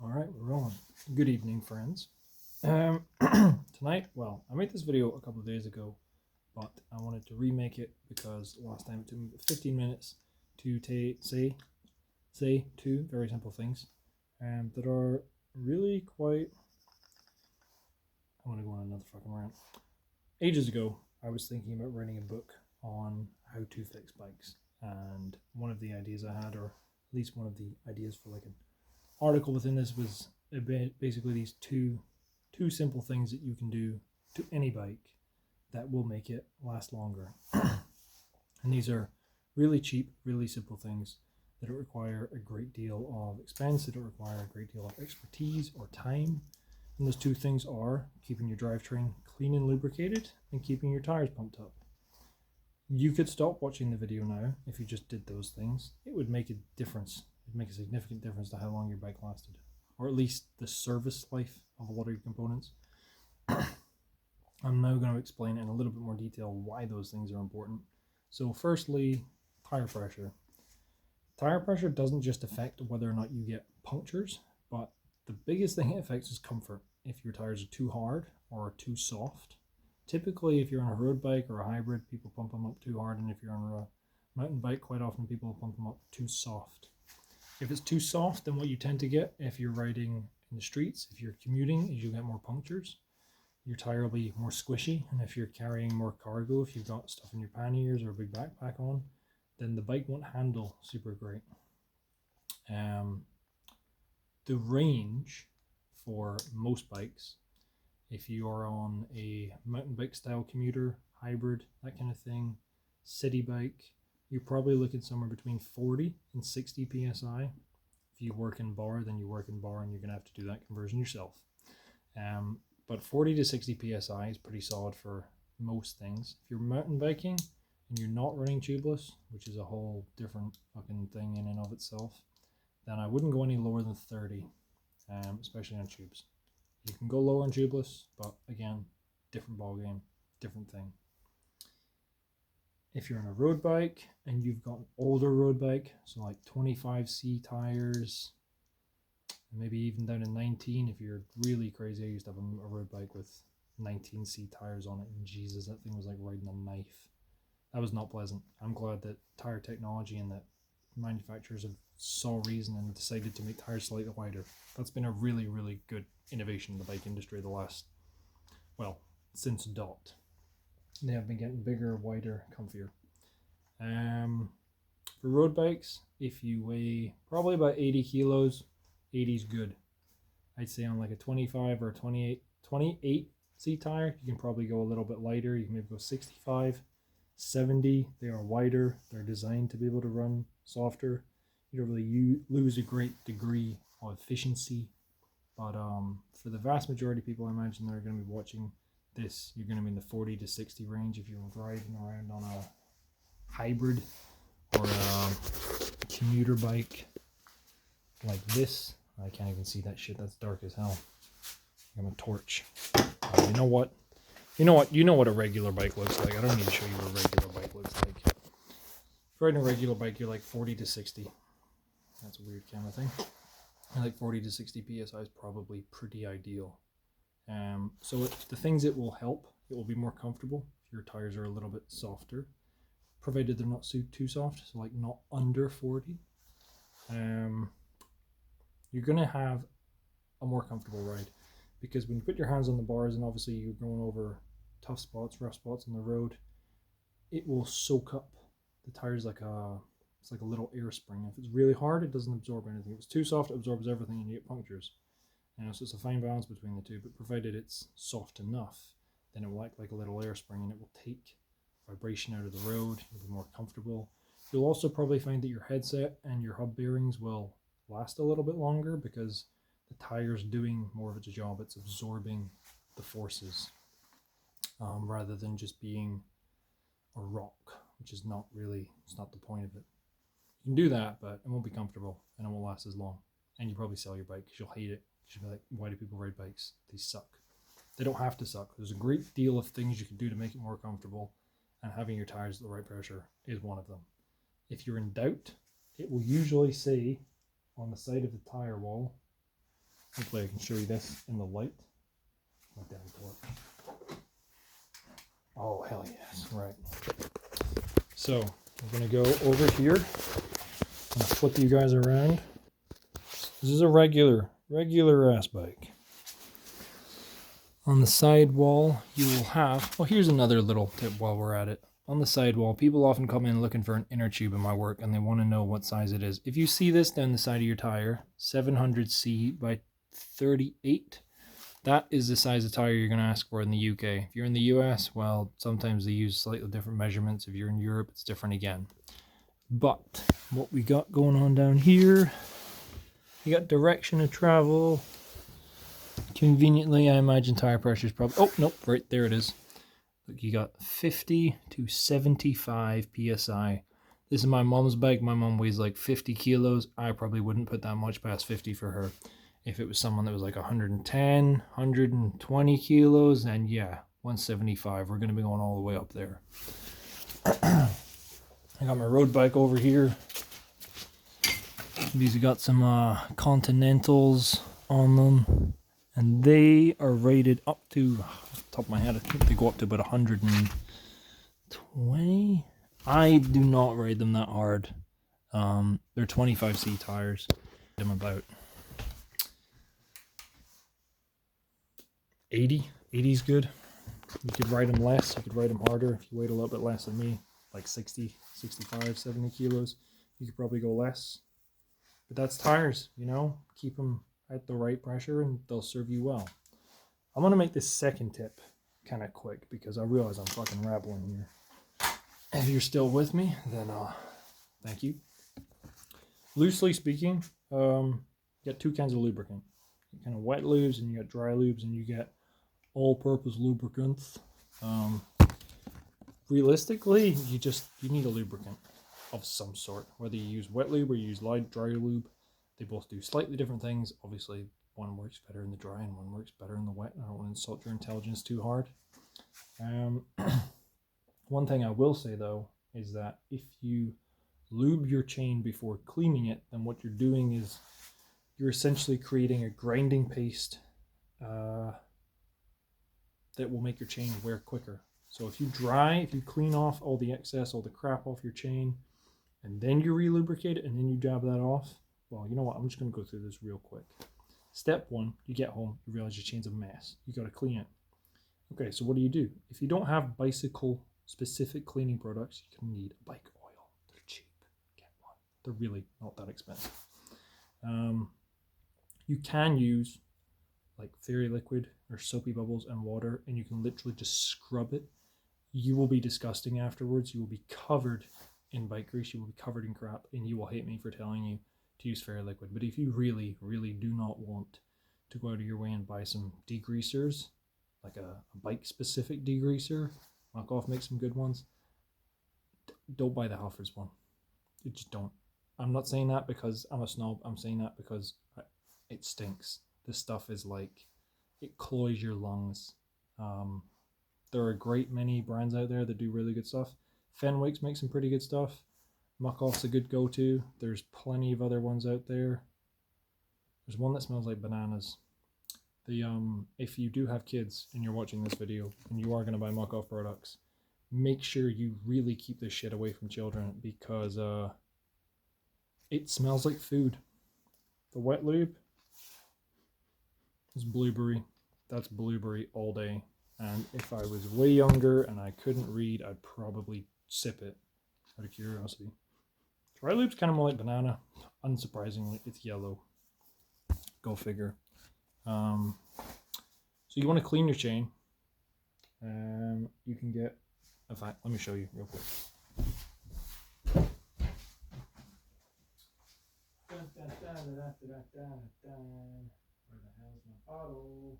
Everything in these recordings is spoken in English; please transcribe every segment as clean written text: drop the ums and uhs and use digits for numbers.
All right, we're rolling. Good evening, friends. Tonight, well, I made this video a couple of days ago, but I wanted to remake it because last time it took me 15 minutes to say two very simple things that are really quite... I want to go on another fucking rant. Ages ago, I was thinking about writing a book on how to fix bikes, and one of the ideas I had, or at least one of the ideas for like an article within this, was basically these two simple things that you can do to any bike that will make it last longer. And these are really cheap, really simple things that don't require a great deal of expense, they don't require a great deal of expertise or time. And those two things are keeping your drivetrain clean and lubricated and keeping your tires pumped up. You could stop watching the video now if you just did those things. It would make a difference. It'd make a significant difference to how long your bike lasted, or at least the service life of a lot of your components. I'm now going to explain in a little bit more detail why those things are important. So firstly, tire pressure. Tire pressure doesn't just affect whether or not you get punctures, but the biggest thing it affects is comfort. If your tires are too hard or too soft. Typically, if you're on a road bike or a hybrid, people pump them up too hard, and if you're on a mountain bike, quite often people pump them up too soft. If it's too soft, then what you tend to get if you're riding in the streets, if you're commuting, is you'll get more punctures. Your tire will be more squishy, and if you're carrying more cargo, if you've got stuff in your panniers or a big backpack on, then the bike won't handle super great. The range for most bikes, if you are on a mountain bike style commuter, hybrid, that kind of thing, city bike, you're probably looking somewhere between 40 and 60 psi. If you work in bar, then you work in bar, and you're going to have to do that conversion yourself. But 40 to 60 psi is pretty solid for most things. If you're mountain biking and you're not running tubeless, which is a whole different fucking thing in and of itself, then I wouldn't go any lower than 30, especially on tubes. You can go lower on tubeless, but again, different ball game, different thing. If you're on a road bike and you've got an older road bike, so like 25C tires, maybe even down to 19 if you're really crazy. I used to have a road bike with 19C tires on it, and Jesus, that thing was like riding a knife. That was not pleasant. I'm glad that tire technology and that manufacturers have saw reason and decided to make tires slightly wider. That's been a really, really good innovation in the bike industry the last, well, since DOT. They have been getting bigger, wider, comfier. For road bikes, if you weigh probably about 80 kilos, 80 is good. I'd say on like a 25 or a 28C tire, you can probably go a little bit lighter. You can maybe go 65, 70. They are wider. They're designed to be able to run softer. You don't really lose a great degree of efficiency. But for the vast majority of people, I imagine that are going to be watching this, you're going to be in the 40 to 60 range if you're riding around on a hybrid or a commuter bike like this. I can't even see that shit. That's dark as hell. I'm a torch. You know what? You know what a regular bike looks like. I don't need to show you what a regular bike looks like. If you're riding a regular bike, you're like 40 to 60. That's a weird camera thing. I like 40 to 60 psi is probably pretty ideal. So the things it will help, it will be more comfortable if your tires are a little bit softer, provided they're not too soft, so like not under 40. You're going to have a more comfortable ride, because when you put your hands on the bars and obviously you're going over tough spots, rough spots on the road, it will soak up the tires it's like a little air spring. If it's really hard, it doesn't absorb anything. If it's too soft, it absorbs everything and you get punctures. So it's a fine balance between the two, but provided it's soft enough, then it will act like a little air spring and it will take vibration out of the road. You'll be more comfortable. You'll also probably find that your headset and your hub bearings will last a little bit longer because the tire's doing more of its job. It's absorbing the forces rather than just being a rock, which is not really, it's not the point of it. You can do that, but it won't be comfortable and it won't last as long. And you probably sell your bike because you'll hate it. You'll be like, why do people ride bikes? They suck. They don't have to suck. There's a great deal of things you can do to make it more comfortable, and having your tires at the right pressure is one of them. If you're in doubt, it will usually say on the side of the tire wall, Hopefully I can show you this in the light. My damn torch. Oh, hell yes. Right. So, I'm going to go over here and flip you guys around. This is a regular ass bike. On the sidewall, you will have... Well, here's another little tip while we're at it. On the sidewall, people often come in looking for an inner tube in my work, and they want to know what size it is. If you see this down the side of your tire, 700C by 38, that is the size of tire you're going to ask for in the UK. If you're in the US, well, sometimes they use slightly different measurements. If you're in Europe, it's different again. But what we got going on down here, you got direction of travel. Conveniently, I imagine tire pressure is probably... Oh, nope, right there it is. Look, you got 50 to 75 PSI. This is my mom's bike. My mom weighs like 50 kilos. I probably wouldn't put that much past 50 for her. If it was someone that was like 110, 120 kilos, then yeah, 175. We're going to be going all the way up there. I got my road bike over here. These have got some Continentals on them. And they are rated up to, off the top of my head, I think they go up to about 120. I do not ride them that hard. They're 25C tires. I'm about 80. 80 is good. You could ride them less. You could ride them harder if you weighed a little bit less than me, like 60, 65, 70 kilos. You could probably go less. But that's tires, you know? Keep them at the right pressure and they'll serve you well. I'm going to make this second tip kind of quick because I realize I'm fucking rambling here. If you're still with me, then thank you. Loosely speaking, you got two kinds of lubricant. You kind of wet lubes and you got dry lubes and you get all-purpose lubricants. Realistically, you need a lubricant of some sort. Whether you use wet lube or you use light dry lube, they both do slightly different things. Obviously, one works better in the dry and one works better in the wet. I don't want to insult your intelligence too hard. One thing I will say, though, is that if you lube your chain before cleaning it, then what you're doing is you're essentially creating a grinding paste that will make your chain wear quicker. So if you clean off all the excess, all the crap off your chain, and then you re-lubricate it and then you dab that off, well, you know what? I'm just going to go through this real quick. Step one, you get home, you realize your chain's a mess. You got to clean it. Okay, so what do? If you don't have bicycle-specific cleaning products, you can need a bike oil. They're cheap. Get one. They're really not that expensive. You can use like Fairy Liquid or Soapy Bubbles and water, and you can literally just scrub it. You will be disgusting afterwards. You will be covered in bike grease. You will be covered in crap, and you will hate me for telling you to use Fairy Liquid. But if you really, really do not want to go out of your way and buy some degreasers, like a bike-specific degreaser, Knockoff makes some good ones, don't buy the Halfords one. You just don't. I'm not saying that because I'm a snob. I'm saying that because it stinks. This stuff is like, it cloys your lungs. There are a great many brands out there that do really good stuff. Fenwick's makes some pretty good stuff. Muck-Off's a good go-to. There's plenty of other ones out there. There's one that smells like bananas. If you do have kids and you're watching this video and you are going to buy Muck-Off products, make sure you really keep this shit away from children because it smells like food. The wet lube is blueberry. That's blueberry all day. And if I was way younger and I couldn't read, I'd probably sip it out of curiosity. Dry lube's kind of more like banana. Unsurprisingly, it's yellow. Go figure. So you want to clean your chain. You can get... In fact, let me show you real quick. Where the hell's my bottle?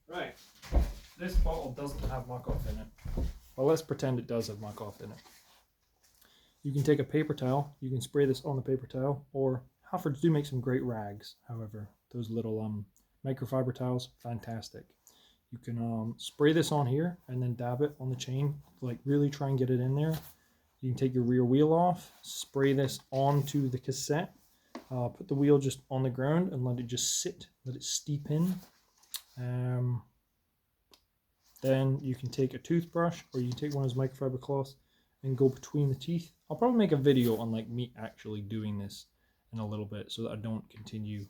Right, this bottle doesn't have Muck-Off in it. Well, let's pretend it does have Muck-Off in it. You can take a paper towel, you can spray this on the paper towel, or Halfords do make some great rags, however. Those little microfiber towels, fantastic. You can spray this on here and then dab it on the chain, like really try and get it in there. You can take your rear wheel off, spray this onto the cassette, put the wheel just on the ground and let it just sit, let it steep in. Then you can take a toothbrush, or you can take one of those microfiber cloths and go between the teeth. I'll probably make a video on like me actually doing this in a little bit so that I don't continue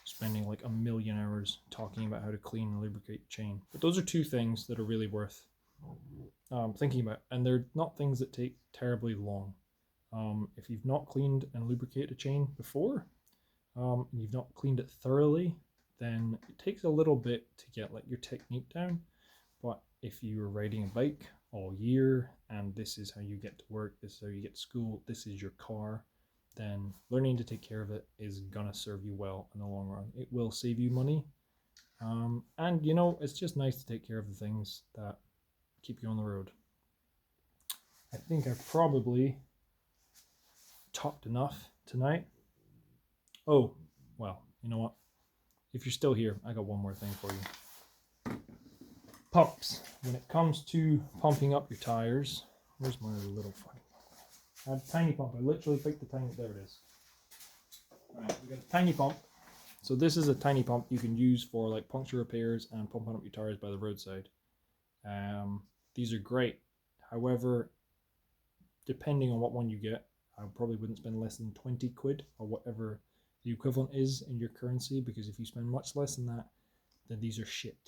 spending like a million hours talking about how to clean and lubricate chain. But those are two things that are really worth thinking about, and they're not things that take terribly long. If you've not cleaned and lubricated a chain before, and you've not cleaned it thoroughly, then it takes a little bit to get like your technique down. But if you're riding a bike all year and this is how you get to work, this is how you get to school, this is your car, then learning to take care of it is gonna serve you well in the long run. It will save you money, and you know, it's just nice to take care of the things that keep you on the road. I think I've probably talked enough tonight. Oh, well, you know what? If you're still here, I got one more thing for you. Pumps. When it comes to pumping up your tires, where's my little fucking pump? I have a tiny pump. I literally picked the tiny, there it is. Alright, we got a tiny pump. So this is a tiny pump you can use for like puncture repairs and pumping up your tires by the roadside. These are great. However, depending on what one you get, I probably wouldn't spend less than 20 quid or whatever the equivalent is in your currency, because if you spend much less than that, then these are shit.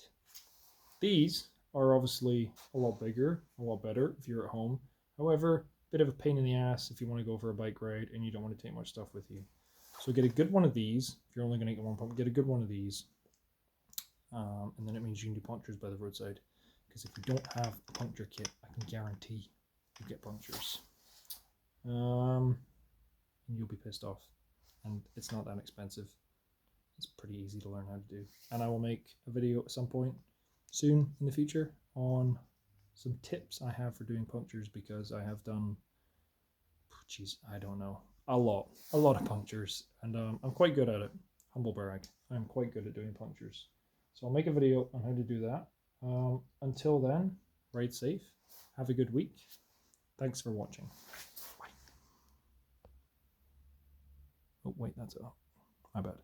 These are obviously a lot bigger, a lot better if you're at home. However, a bit of a pain in the ass if you want to go for a bike ride and you don't want to take much stuff with you. So get a good one of these. If you're only going to get one pump, get a good one of these. And then it means you can do punctures by the roadside. Because if you don't have a puncture kit, I can guarantee you get punctures. And you'll be pissed off. And it's not that expensive. It's pretty easy to learn how to do. And I will make a video at some point soon in the future on some tips I have for doing punctures, because I have done, geez, I don't know, a lot of punctures, and I'm quite good at it. Humble brag, I'm quite good at doing punctures. So I'll make a video on how to do that. Until then, ride safe, have a good week. Thanks for watching. Bye. Oh wait, that's it. My bad.